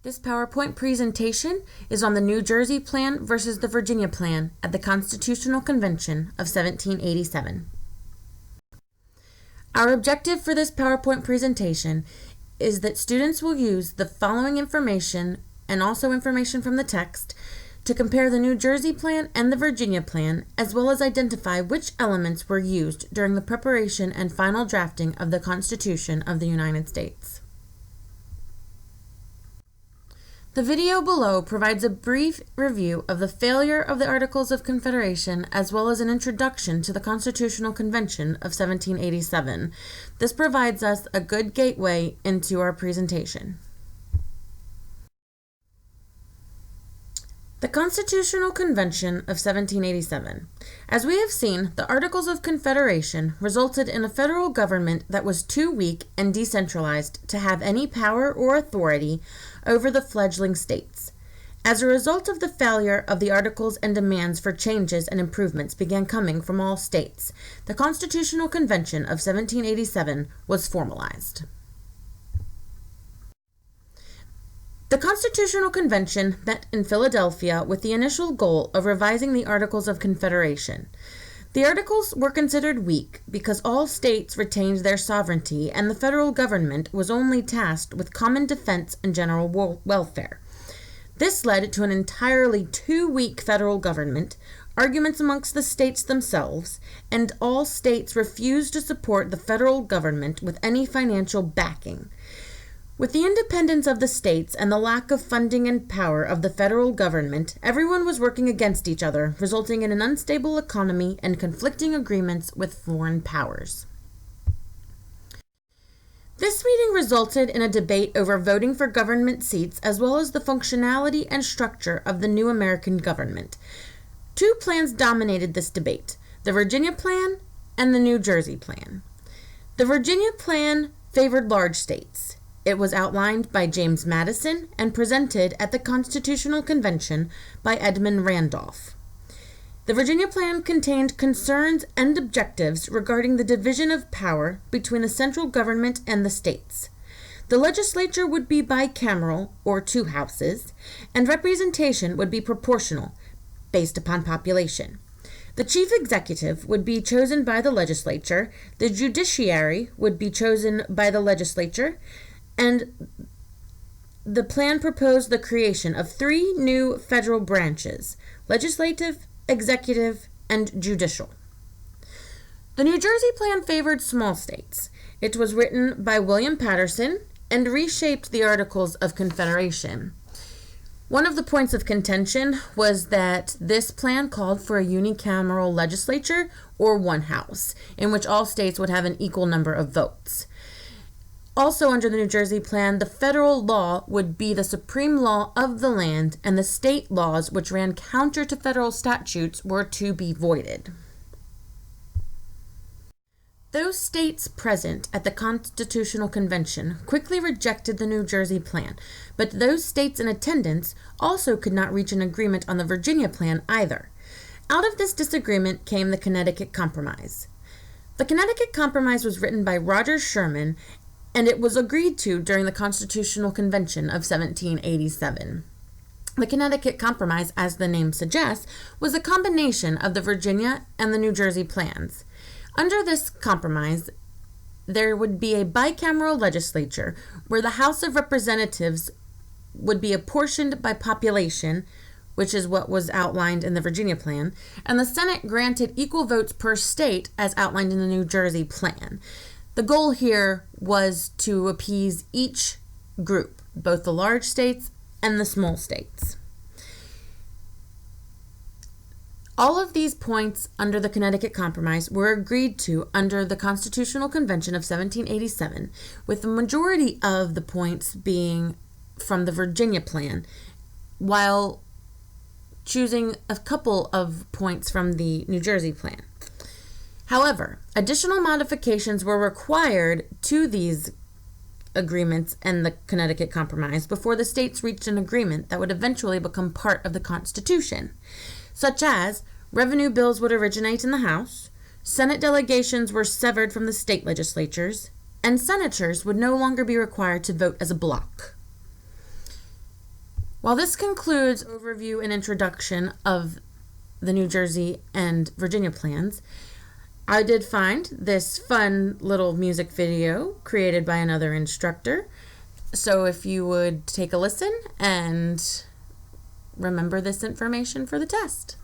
This PowerPoint presentation is on the New Jersey Plan versus the Virginia Plan at the Constitutional Convention of 1787. Our objective for this PowerPoint presentation is that students will use the following information and also information from the text to compare the New Jersey Plan and the Virginia Plan, as well as identify which elements were used during the preparation and final drafting of the Constitution of the United States. The video below provides a brief review of the failure of the Articles of Confederation as well as an introduction to the Constitutional Convention of 1787. This provides us a good gateway into our presentation. The Constitutional Convention of 1787. As we have seen, the Articles of Confederation resulted in a federal government that was too weak and decentralized to have any power or authority over the fledgling states. As a result of the failure of the Articles and demands for changes and improvements began coming from all states, the Constitutional Convention of 1787 was formalized. The Constitutional Convention met in Philadelphia with the initial goal of revising the Articles of Confederation. The Articles were considered weak because all states retained their sovereignty and the federal government was only tasked with common defense and general welfare. This led to an entirely too weak federal government, arguments amongst the states themselves, and all states refused to support the federal government with any financial backing. With the independence of the states and the lack of funding and power of the federal government, everyone was working against each other, resulting in an unstable economy and conflicting agreements with foreign powers. This meeting resulted in a debate over voting for government seats as well as the functionality and structure of the new American government. Two plans dominated this debate, the Virginia Plan and the New Jersey Plan. The Virginia Plan favored large states. It was outlined by James Madison and presented at the Constitutional Convention by Edmund Randolph. The Virginia Plan contained concerns and objectives regarding the division of power between the central government and the states. The legislature would be bicameral, or two houses, and representation would be proportional, based upon population. The chief executive would be chosen by the legislature, the judiciary would be chosen by the legislature, and the plan proposed the creation of three new federal branches: legislative, executive, and judicial. The New Jersey Plan favored small states. It was written by William Patterson and reshaped the Articles of Confederation. One of the points of contention was that this plan called for a unicameral legislature, or one house, in which all states would have an equal number of votes. Also under the New Jersey Plan, the federal law would be the supreme law of the land, and the state laws which ran counter to federal statutes were to be voided. Those states present at the Constitutional Convention quickly rejected the New Jersey Plan, but those states in attendance also could not reach an agreement on the Virginia Plan either. Out of this disagreement came the Connecticut Compromise. The Connecticut Compromise was written by Roger Sherman, and it was agreed to during the Constitutional Convention of 1787. The Connecticut Compromise, as the name suggests, was a combination of the Virginia and the New Jersey plans. Under this compromise, there would be a bicameral legislature where the House of Representatives would be apportioned by population, which is what was outlined in the Virginia Plan, and the Senate granted equal votes per state as outlined in the New Jersey Plan. The goal here was to appease each group, both the large states and the small states. All of these points under the Connecticut Compromise were agreed to under the Constitutional Convention of 1787, with the majority of the points being from the Virginia Plan, while choosing a couple of points from the New Jersey Plan. However, additional modifications were required to these agreements and the Connecticut Compromise before the states reached an agreement that would eventually become part of the Constitution, such as revenue bills would originate in the House, Senate delegations were severed from the state legislatures, and senators would no longer be required to vote as a bloc. While this concludes overview and introduction of the New Jersey and Virginia plans, I did find this fun little music video created by another instructor. So if you would take a listen and remember this information for the test.